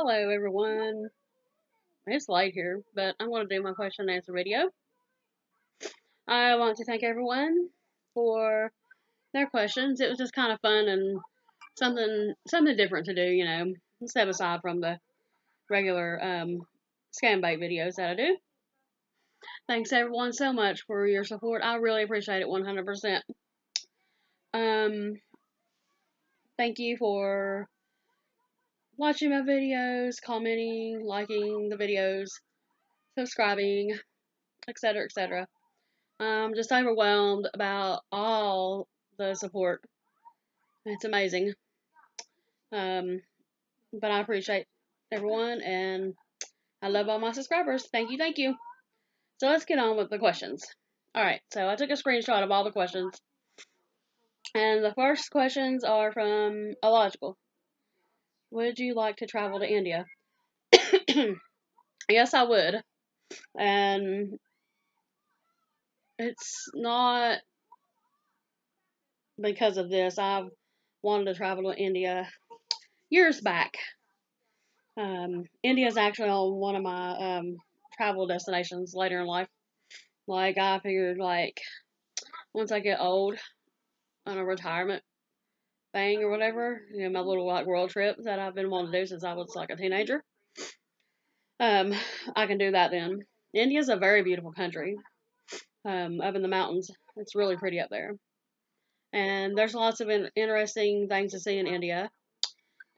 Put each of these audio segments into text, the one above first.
Hello, everyone. It's late here, but I'm going to do my question and answer video. I want to thank everyone for their questions. It was just kind of fun and something different to do, step aside from the regular scam bait videos that I do. Thanks everyone so much for your support. I really appreciate it 100%. Thank you for watching my videos, commenting, liking the videos, subscribing, etc., etc. I'm just overwhelmed about all the support. It's amazing. But I appreciate everyone, and I love all my subscribers. Thank you, thank you. So let's get on with the questions. Alright, so I took a screenshot of all the questions. And the first questions are from Illogical. Would you like to travel to India? Yes, I would. And it's not because of this. I've wanted to travel to India years back. India is actually on one of my travel destinations later in life. Like, I figured, once I get old on a retirement thing or whatever, my little, world trip that I've been wanting to do since I was, a teenager, I can do that then. India's a very beautiful country, up in the mountains. It's really pretty up there. And there's lots of interesting things to see in India.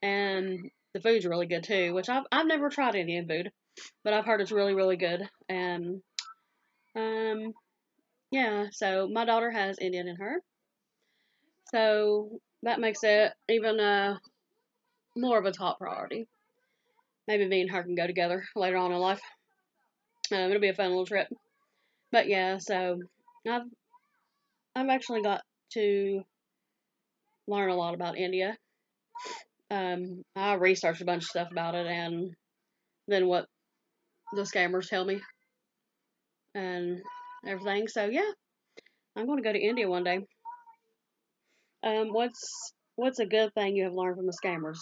And the food's really good too, which I've never tried Indian food, but I've heard it's really, really good. And yeah, so my daughter has Indian in her, so that makes it even more of a top priority. Maybe me and her can go together later on in life. It'll be a fun little trip. But yeah, so I've actually got to learn a lot about India. I researched a bunch of stuff about it, and then what the scammers tell me and everything. So yeah, I'm going to go to India one day. What's a good thing you have learned from the scammers?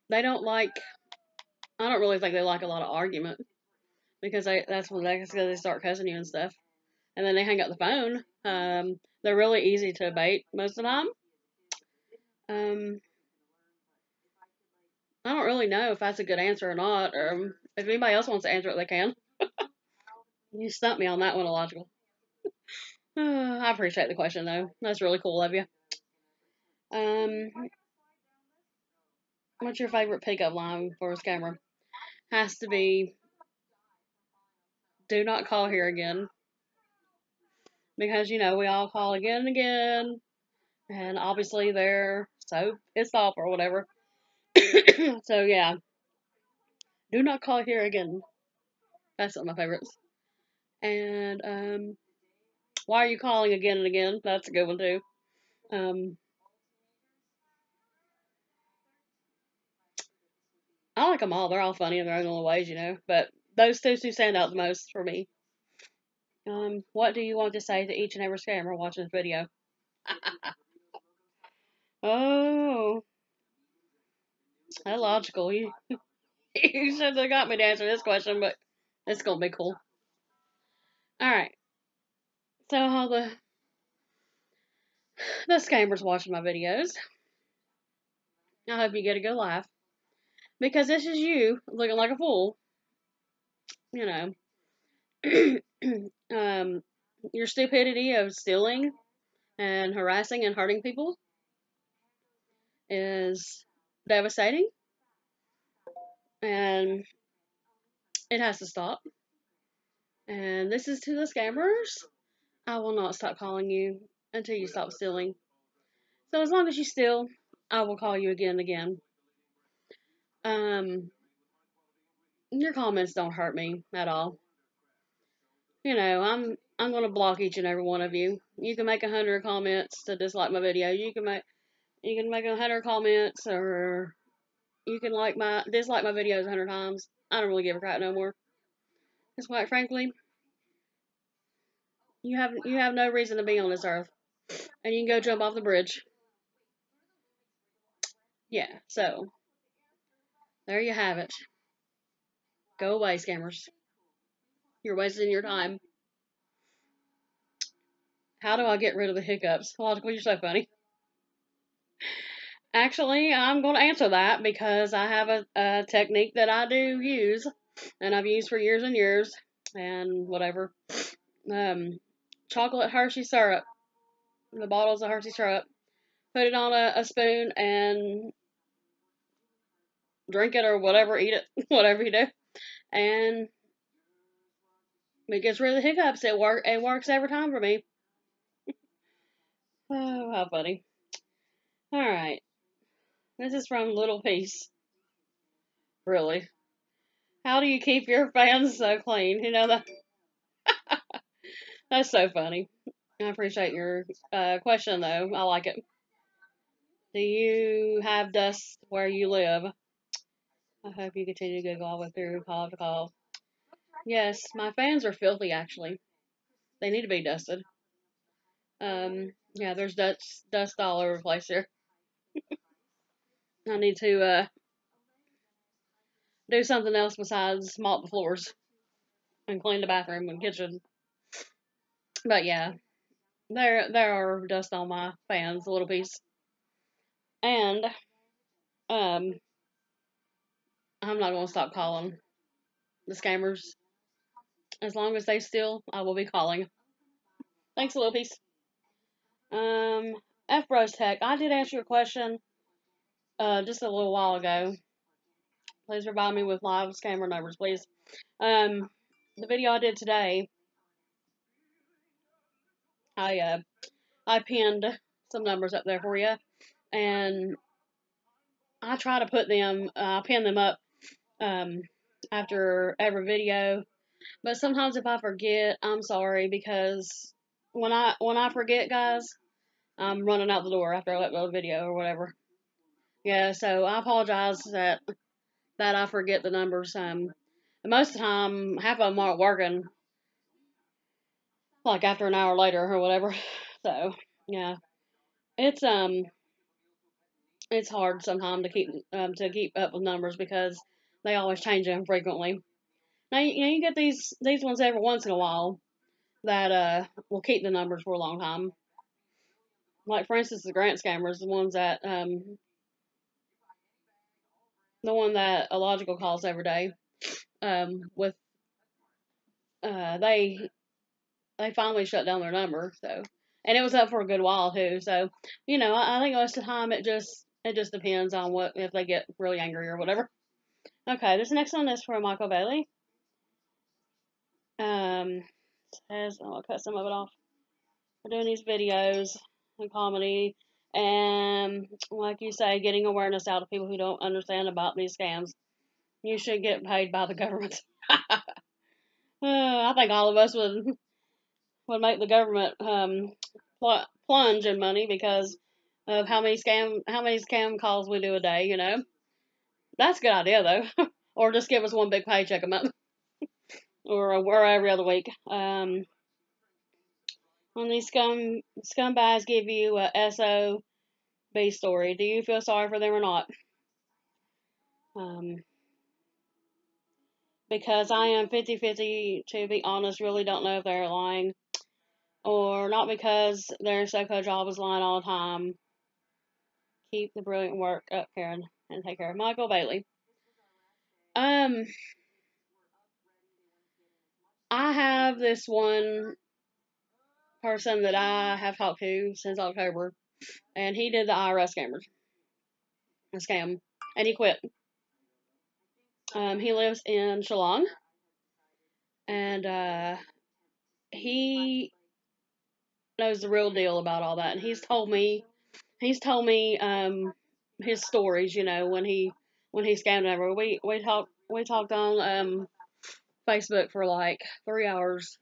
They don't like. I don't really think they like a lot of argument because that's when they start cussing you and stuff, and then they hang up the phone. They're really easy to bait most of the time. I don't really know if that's a good answer or not, or if anybody else wants to answer it, they can. You stumped me on that one, Illogical. I appreciate the question though. That's really cool of you. Um, what's your favorite pickup line for a scammer? Has to be, do not call here again. Because, we all call again and again. And obviously they're so pissed off or whatever. So, yeah. Do not call here again. That's one of my favorites. And, why are you calling again and again? That's a good one, too. I like them all. They're all funny in their own little ways, But those two stand out the most for me. What do you want to say to each and every scammer watching this video? Oh, Illogical. You should have got me to answer this question, but it's gonna be cool. Alright. So all the scammers watching my videos, I hope you get a good laugh. Because this is you looking like a fool. Your stupidity of stealing and harassing and hurting people is devastating. And it has to stop. And this is to the scammers. I will not stop calling you until you stop stealing. So as long as you steal, I will call you again and again. Your comments don't hurt me at all. I'm gonna block each and every one of you. You can make 100 comments to dislike my video. You can make 100 comments, or you can dislike my videos 100 times. I don't really give a crap no more. Because quite frankly, you have no reason to be on this earth, and you can go jump off the bridge. Yeah, so there you have it. Go away, scammers. You're wasting your time. How do I get rid of the hiccups? Logical, you're so funny. Actually, I'm going to answer that because I have a technique that I do use and I've used for years and years and whatever. Um, Chocolate Hershey syrup. The bottles of Hershey syrup. Put it on a spoon and drink it or whatever, eat it, whatever you do. And it gets rid of the hiccups. It works every time for me. Oh, how funny. All right. This is from Little Peace. Really. How do you keep your fans so clean? You know that's so funny. I appreciate your question though. I like it. Do you have dust where you live? I hope you continue to go all the way through call to call. Yes, my fans are filthy actually. They need to be dusted. Yeah, there's dust all over the place here. I need to do something else besides mop the floors and clean the bathroom and kitchen. But yeah, there are dust on my fans, a little piece. And um, I'm not gonna stop calling the scammers. As long as they steal, I will be calling. Thanks, a little piece. Um, F Bros Tech, I did answer your question just a little while ago. Please provide me with live scammer numbers, please. Um, the video I did today, I uh, I pinned some numbers up there for you, and I try to put them, pin them up um after every video. But sometimes if I forget, I'm sorry because when I forget, guys, I'm running out the door after I upload a video or whatever. Yeah, so I apologize that I forget the numbers. Most of the time, half of them aren't working like after an hour later or whatever. So yeah, it's it's hard sometimes to keep up with numbers because they always change them frequently. Now you get these ones every once in a while that will keep the numbers for a long time. Like for instance, the grant scammers, the one that Illogical calls every day. With they finally shut down their number, so and it was up for a good while too. So I think most of the time it just depends on what if they get really angry or whatever. Okay, this next one is from Michael Bailey. Um, says I'll cut some of it off. We're doing these videos and comedy, and like you say, getting awareness out to people who don't understand about these scams. You should get paid by the government. I think all of us would make the government plunge in money because of how many scam calls we do a day. That's a good idea though. Or just give us one big paycheck a month, or every other week. When these scumbags give you a SOB story, do you feel sorry for them or not? Um, because I am 50-50, to be honest, really don't know if they're lying or not, because their so-called job is lying all the time. Keep the brilliant work up, Karen, and take care. Michael Bailey. Um, I have this one person that I have talked to since October, and he did the IRS scam, and he quit. He lives in Shillong, and he knows the real deal about all that, and he's told me his stories. When he scammed over. We talked on Facebook for like 3 hours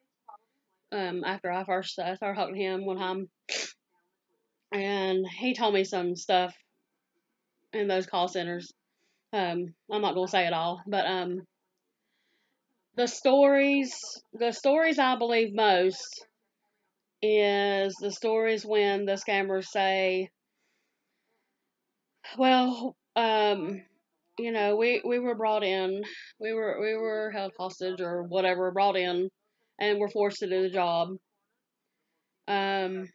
after I first started talking to him one time, and he told me some stuff in those call centers. I'm not gonna say it all, but the stories I believe most is the stories when the scammers say, Well, we were brought in, we were held hostage or whatever, brought in, and were forced to do the job. Um,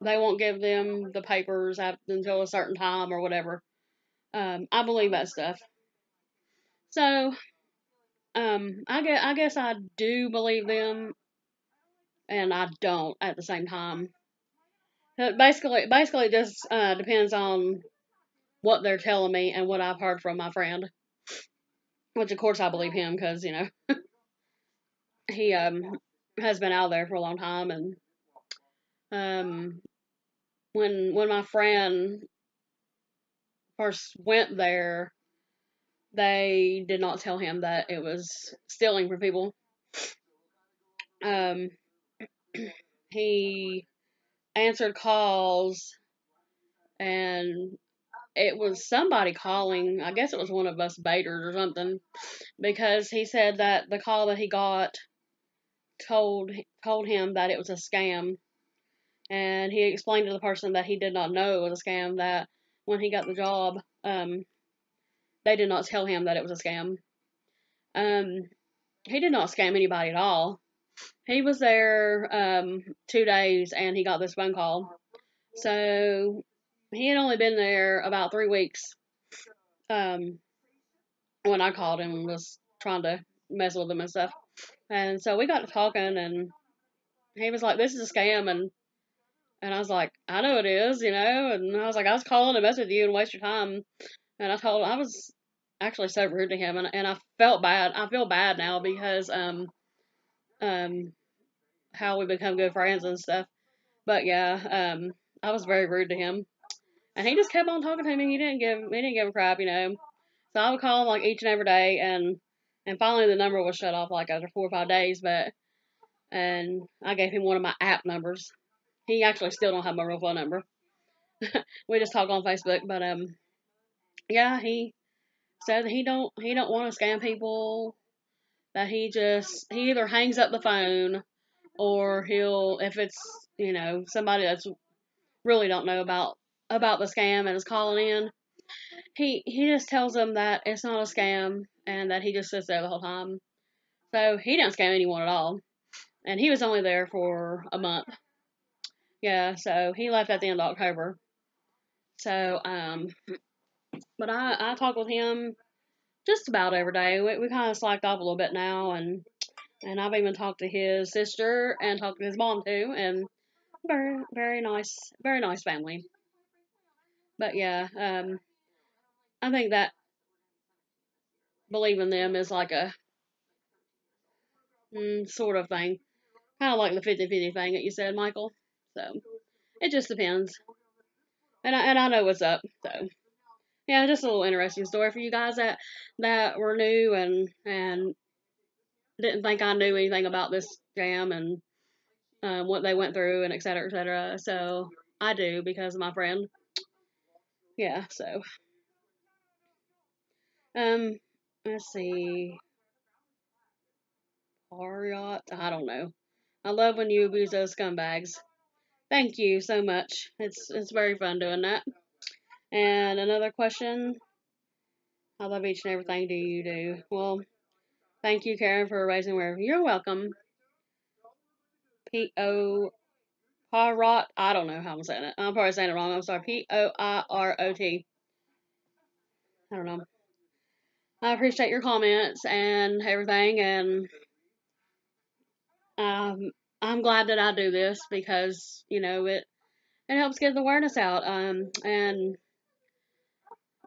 they won't give them the papers until a certain time or whatever. I believe that stuff. So, I guess I do believe them, and I don't at the same time. Basically, it just depends on what they're telling me and what I've heard from my friend. Which, of course, I believe him because he has been out there for a long time, and um, when my friend first went there, they did not tell him that it was stealing from people. Um, he answered calls, and it was somebody calling. I guess it was one of us baiters or something, because he said that the call that he got told told him that it was a scam, and he explained to the person that he did not know it was a scam. That when he got the job, they did not tell him that it was a scam. Um, he did not scam anybody at all. He was there 2 days, and he got this phone call. So he had only been there about 3 weeks um, when I called him and was trying to mess with him and stuff. And so we got to talking, and he was like, "This is a scam," and I was like, "I know it is, you know." And I was like, "I was calling to mess with you and waste your time." And I told him I was actually so rude to him, and I felt bad. I feel bad now because um how we become good friends and stuff. But yeah, I was very rude to him, and he just kept on talking to me. He didn't give a crap, you know. So I would call him like each and every day, and finally the number was shut off like after 4 or 5 days. But and I gave him one of my app numbers. He actually still don't have my real phone number. We just talk on Facebook, but yeah, he said that he don't want to scam people. That he either hangs up the phone, or he'll, if it's somebody that's really don't know about the scam and is calling in, he just tells them that it's not a scam and that he just sits there the whole time. So he didn't scam anyone at all, and he was only there for a month. Yeah, so he left at the end of October. So but I talk with him just about every day. We kind of slacked off a little bit now, and I've even talked to his sister and talked to his mom too, and very nice family. But yeah, I think that believing them is like a sort of thing, kind of like the 50-50 thing that you said, Michael. So it just depends, and I know what's up. So yeah, just a little interesting story for you guys that were new and didn't think I knew anything about this jam and what they went through and et cetera, et cetera. So I do because of my friend. Yeah. So um, let's see, Ariat. I don't know. I love when you abuse those scumbags. Thank you so much. It's very fun doing that. And another question. I love each and everything do you do. Well, thank you, Karen, for raising where you're welcome. P.O. Parrot. I don't know how I'm saying it. I'm probably saying it wrong. I'm sorry. P.O.I.R.O.T. I don't know. I appreciate your comments and everything, and um, I'm glad that I do this because it helps get the awareness out. And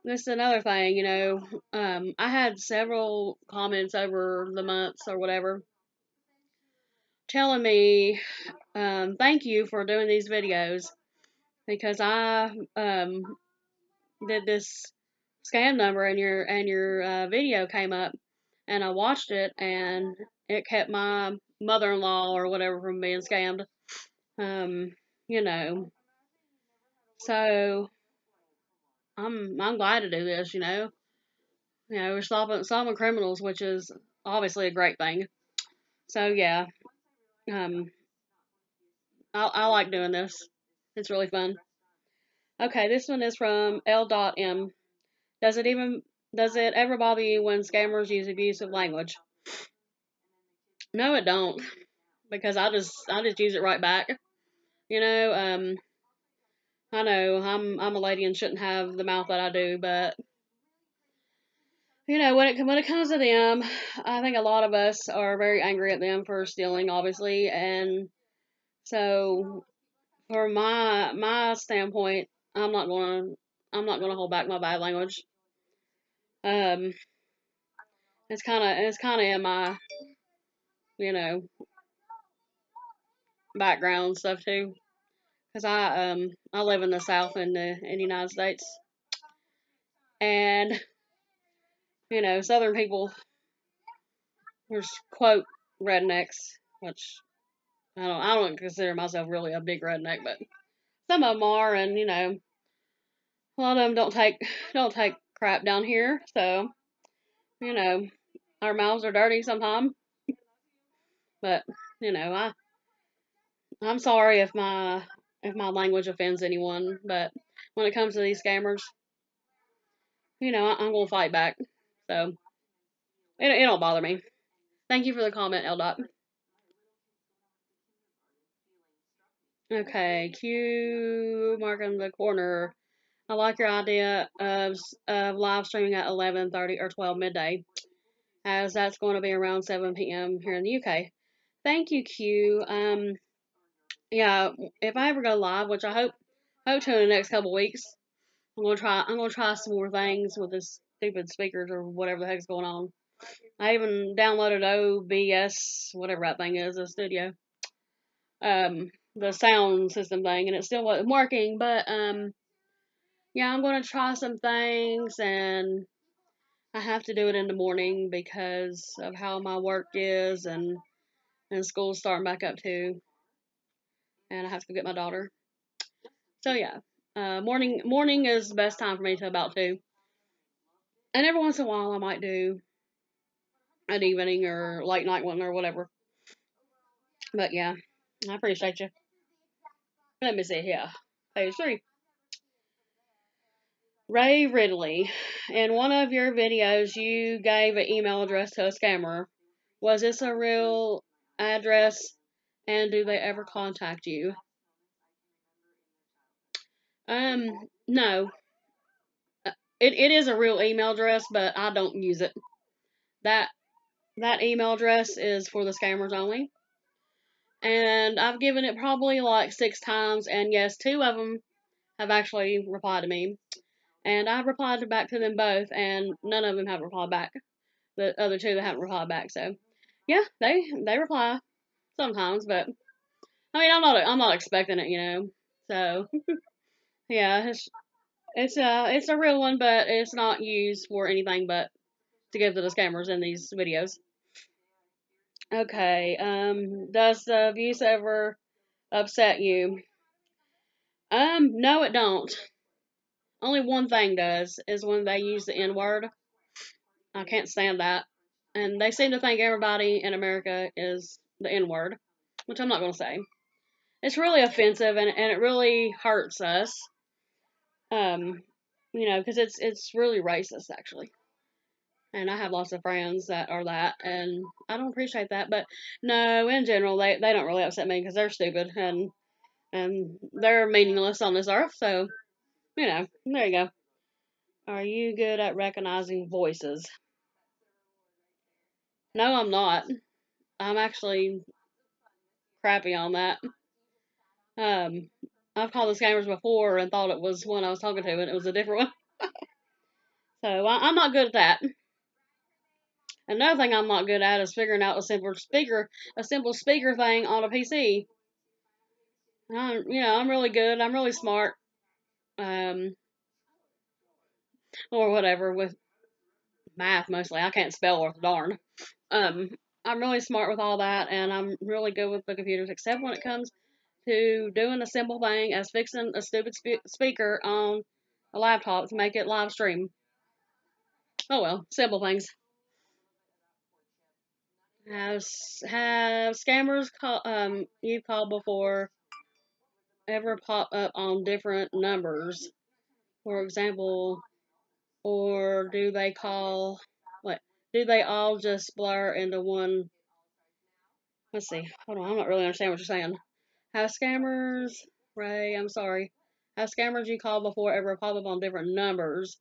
this is another thing. I had several comments over the months or whatever telling me, thank you for doing these videos because I did this scam number and your video came up and I watched it and it kept my mother-in-law or whatever from being scammed. Um, you know, so I'm glad to do this. We're solving criminals, which is obviously a great thing. So yeah, um, I like doing this. It's really fun. Okay, this one is from L.M. Does it even does it ever bother you when scammers use abusive language? No, it don't, because I just use it right back. You know, I know I'm a lady and shouldn't have the mouth that I do, but when it comes to them, I think a lot of us are very angry at them for stealing, obviously, and so from my standpoint, I'm not gonna I'm not gonna hold back my bad language. Um, it's kind of in my you know background stuff too, because I live in the South in the United States, and Southern people, there's quote rednecks, which I don't consider myself really a big redneck, but some of them are, and a lot of them don't take crap down here, so you know our mouths are dirty sometimes, but I'm sorry if my language offends anyone, but when it comes to these scammers, I'm gonna fight back, so it don't bother me. Thank you for the comment, L. Dot. Okay, Q mark in the corner. I like your idea of live streaming at 11:30 or 12 midday, as that's going to be around 7 p.m. here in the UK. Thank you, Q. Yeah, if I ever go live, which I hope to in the next couple weeks, I'm gonna try some more things with this stupid speakers or whatever the heck's going on. I even downloaded OBS, whatever that thing is, a studio, the sound system thing, and it still wasn't working. But yeah, I'm gonna try some things, and I have to do it in the morning because of how my work is, and school's starting back up too, and I have to go get my daughter. So yeah, morning is the best time for me to about 2, and every once in a while I might do an evening or late night one or whatever. But yeah, I appreciate you. Let me see here. Page 3. Ray Ridley. In one of your videos, you gave an email address to a scammer. Was this a real address, and do they ever contact you? No. It is a real email address, but I don't use it. That that email address is for the scammers only. And I've given it probably like 6 times, and yes, 2 of them have actually replied to me. And I've replied back to them both, and none of them have replied back. The other two that haven't replied back, so yeah, they reply sometimes, but I mean, I'm not expecting it. So yeah, it's a real one, but it's not used for anything but to give to the scammers in these videos. Okay, does the abuse ever upset you? No, it don't. Only one thing does is when they use the N word. I can't stand that. And they seem to think everybody in America is the N word, which I'm not going to say. It's really offensive, and it really hurts us. Um, because it's really racist actually. And I have lots of friends that are that, and I don't appreciate that. But no, in general, they don't really upset me because they're stupid and they're meaningless on this earth. So there you go. Are you good at recognizing voices? No, I'm not. I'm actually crappy on that. Um, I've called the scammers before and thought it was one I was talking to, and it was a different one. So I'm not good at that. Another thing I'm not good at is figuring out a simple speaker thing on a PC. I'm really good. I'm really smart. Um, or whatever with math mostly. I can't spell worth a darn. Um, I'm really smart with all that, and I'm really good with the computers, except when it comes to doing a simple thing as fixing a stupid speaker on a laptop to make it live stream. Oh well, simple things. Have scammers you've called before ever pop up on different numbers? For example, or do they call what? Do they all just blur into one? Let's see. Hold on, I'm not really understanding what you're saying. Have scammers, Ray? I'm sorry. Have scammers you call before ever pop up on different numbers?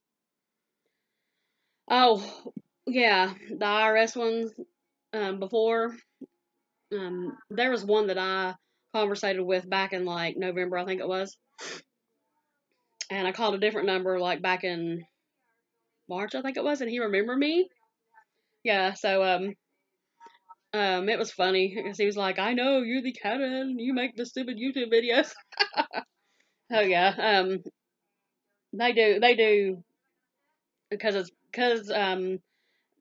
Oh, yeah, the IRS ones. Before, there was one that I conversated with back in like November, I think it was, and I called a different number like back in March, I think it was, and he remembered me. Yeah, so it was funny because he was like, "I know you're the Karen, you make the stupid YouTube videos." Oh yeah, they do because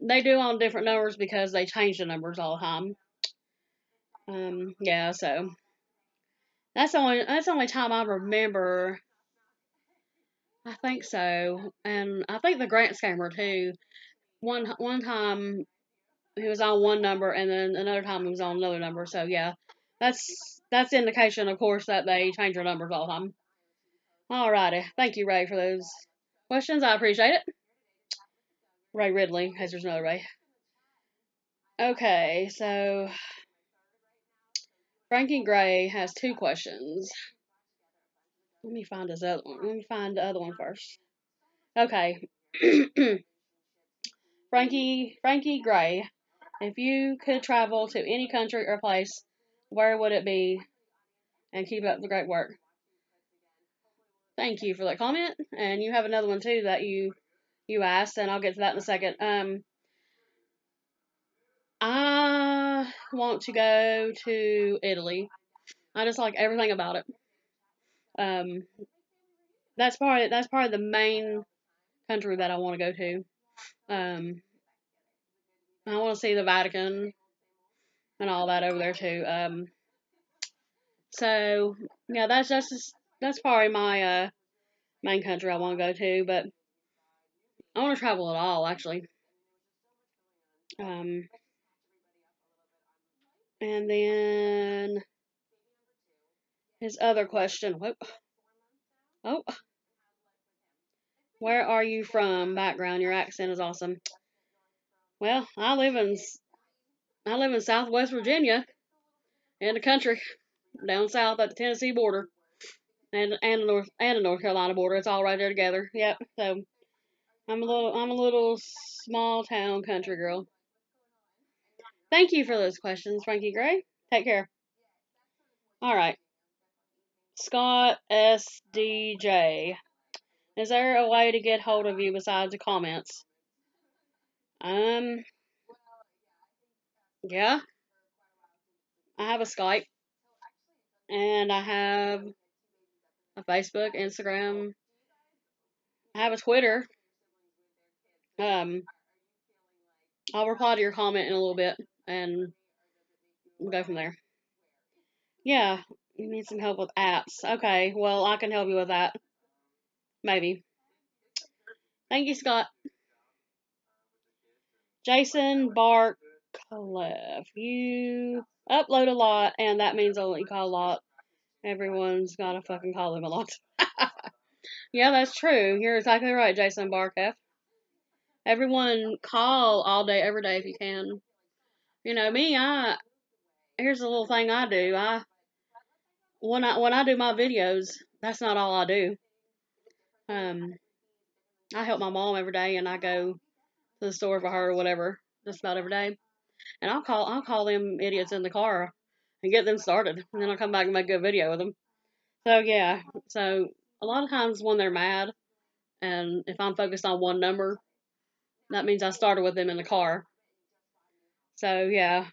they do on different numbers because they change the numbers all the time. Yeah, so that's the only time I remember. I think so, and I think the Grant scammer too. One time he was on one number, and then another time he was on another number. So yeah, that's indication, of course, that they change their numbers all the time. Alrighty, thank you, Ray, for those questions. I appreciate it. Ray Ridley, as there's another Ray. Okay, so Frankie Gray has two questions. Let me find his other one. Let me find the other one first. Okay. Frankie Gray, if you could travel to any country or place, where would it be? And keep up the great work. Thank you for that comment. And you have another one too that you asked, and I'll get to that in a second. I want to go to Italy. I just like everything about it. Um, that's probably the main country that I want to go to. Um, I want to see the Vatican and all that over there too. So yeah, that's probably my main country I want to go to, but I want to travel at all actually. Um, and then his other question. Whoop. Oh, where are you from? Background. Your accent is awesome. Well, I live in Southwest Virginia, in the country, down south at the Tennessee border, and the North Carolina border. It's all right there together. Yep. So I'm a little small town country girl. Thank you for those questions, Frankie Gray. Take care. All right, Scott SDJ. Is there a way to get hold of you besides the comments? Um, yeah, I have a Skype and I have a Facebook, Instagram. I have a Twitter. Um, I'll reply to your comment in a little bit and we'll go from there. Yeah, you need some help with apps. Okay, well, I can help you with that. Maybe. Thank you, Scott. Jason Barclef. You upload a lot, and that means I'll let you call a lot. Everyone's gotta fucking call him a lot. Yeah, that's true. You're exactly right, Jason Barclef. Everyone call all day, every day if you can. You know, me, here's a little thing I do. When I do my videos, that's not all I do. Um, I help my mom every day, and I go to the store for her or whatever, just about every day. And I'll call them idiots in the car and get them started, and then I'll come back and make a video with them. So yeah, so a lot of times when they're mad, and if I'm focused on one number, that means I started with them in the car. So yeah,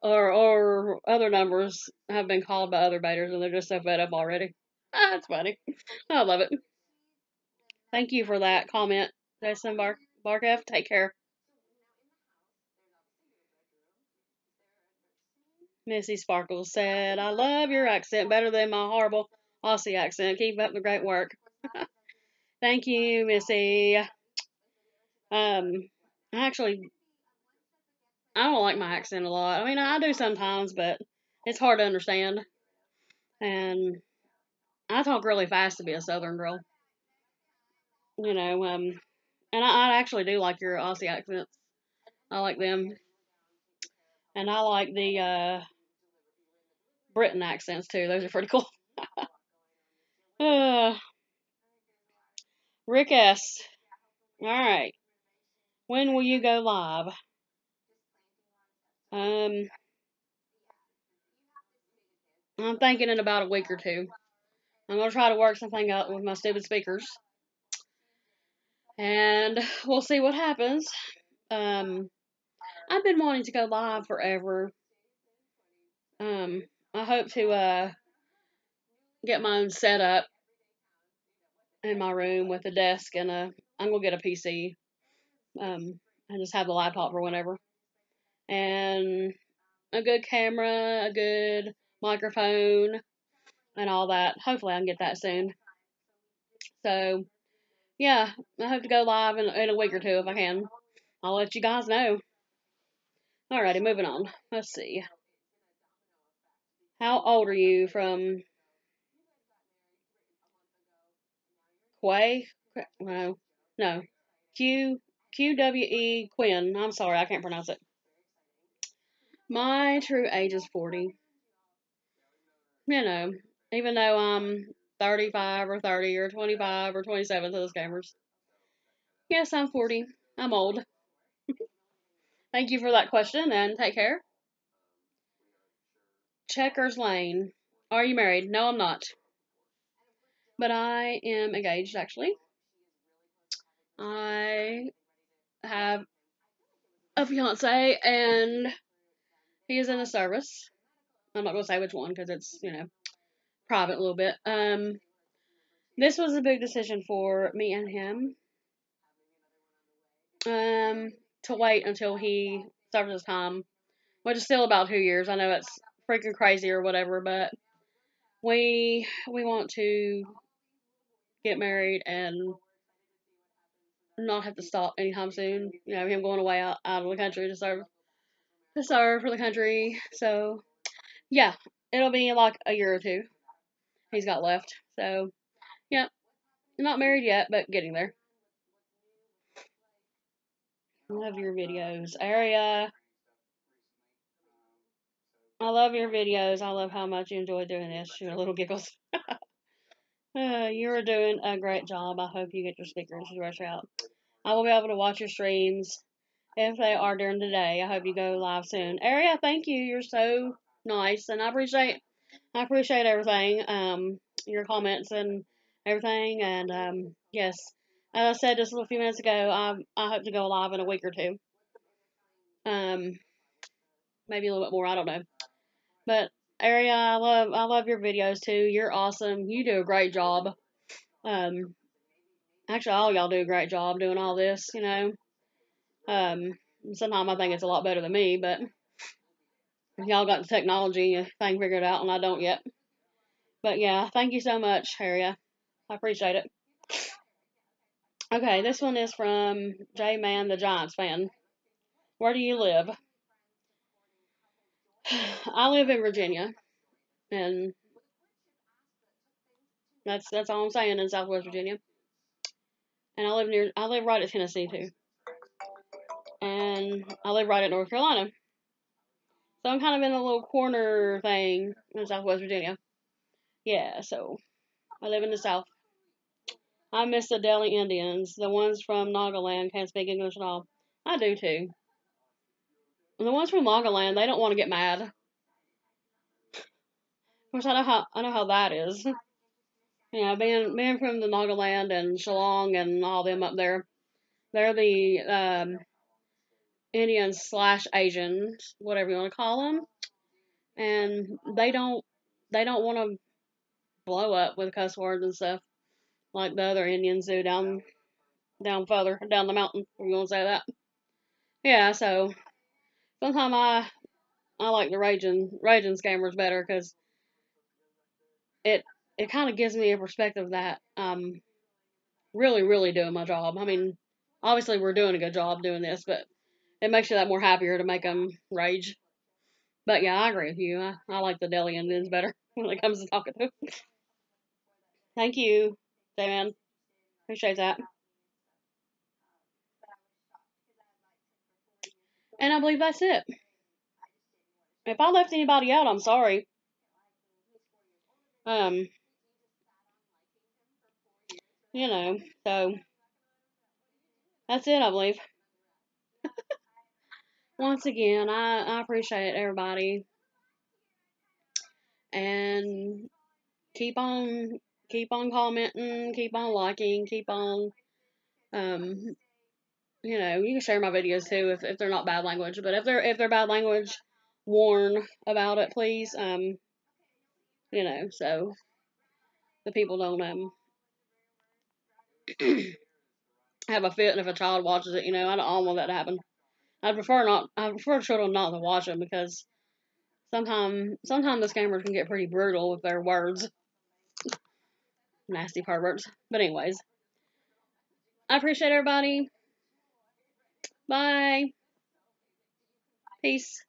or other numbers have been called by other baiters, and they're just so fed up already. That's funny. I love it. Thank you for that comment, Jason Barkev. Take care. Missy Sparkles said, I love your accent better than my horrible Aussie accent. Keep up the great work. Thank you, Missy. Actually, I don't like my accent a lot. I mean, I do sometimes, but it's hard to understand. And I talk really fast to be a Southern girl. You know, and I actually do like your Aussie accents. I like them. And I like the Britain accents too. Those are pretty cool. Uh, Rick S. All right. When will you go live? Um, I'm thinking in about a week or two. I'm gonna try to work something out with my stupid speakers, and we'll see what happens. Um, I've been wanting to go live forever. Um, I hope to get my own setup in my room with a desk and a. I'm gonna get a PC. And just have the laptop for whenever, and a good camera, a good microphone, and all that. Hopefully, I can get that soon. So, yeah, I hope to go live in a week or two if I can. I'll let you guys know. Alrighty, moving on. Let's see. How old are you from Quay? No, no. QWE Quinn. I'm sorry, I can't pronounce it. My true age is 40. You know, even though I'm 35 or 30 or 25 or 27 to those gamers. Yes, I'm 40. I'm old. Thank you for that question and take care. Checkers Lane. Are you married? No, I'm not. But I am engaged actually. I have a fiance and he is in the service. I'm not going to say which one because it's, private a little bit. This was a big decision for me and him. To wait until he serves his time, which is still about 2 years. I know it's freaking crazy or whatever, but we want to get married and not have to stop anytime soon. You know, him going away out of the country to serve for the country. So yeah, it'll be like a year or two he's got left. So yeah, not married yet, but getting there. Love your videos, Aria. I love your videos. I love how much you enjoy doing this. Your little giggles. You're doing a great job. I hope you get your stickers to rush out. I will be able to watch your streams if they are during the day. I hope you go live soon. Aria, thank you. You're so nice, and I appreciate everything. Your comments and everything, and yes, as I said just a few minutes ago, I hope to go live in a week or two. Um, maybe a little bit more. I don't know, but Aria, I love your videos too. You're awesome. You do a great job. Um, actually, all y'all do a great job doing all this. Um, sometimes I think it's a lot better than me, but y'all got the technology thing figured out, and I don't yet. But yeah, thank you so much, Aria. I appreciate it. Okay, this one is from J Man, the Giants fan. Where do you live? I live in Virginia, and that's all I'm saying in Southwest Virginia. And I live right at Tennessee too, and I live right at North Carolina. So I'm kind of in a little corner thing in Southwest Virginia. Yeah, so I live in the South. I miss the Delhi Indians. The ones from Nagaland can't speak English at all. I do too. And the ones from Nagaland, they don't want to get mad. Of course, I know how that is. Yeah, being from the Nagaland and Shillong and all them up there, they're the Indians slash Asians, whatever you want to call them, and they don't want to blow up with cuss words and stuff like the other Indians do down further down the mountain. If you want to say that. Yeah, so sometimes I like the raging scammers better because it it kind of gives me a perspective that really really doing my job. I mean, obviously we're doing a good job doing this, but it makes you that more happier to make them rage. But yeah, I agree with you. I like the deli Indians better when it comes to talking to. Thank you, Dan. Appreciate that. And I believe that's it. If I left anybody out, I'm sorry. Um, so that's it, I believe. Once again, I appreciate everybody and keep on keep on commenting, keep on liking, keep on um you can share my videos too if they're not bad language. But if they're bad language, warn about it please. So the people don't have a fit, and if a child watches it, I don't want that to happen. I prefer children not to watch them because sometimes the scammers can get pretty brutal with their words. Nasty perverts. But anyways, I appreciate everybody. Bye. Peace.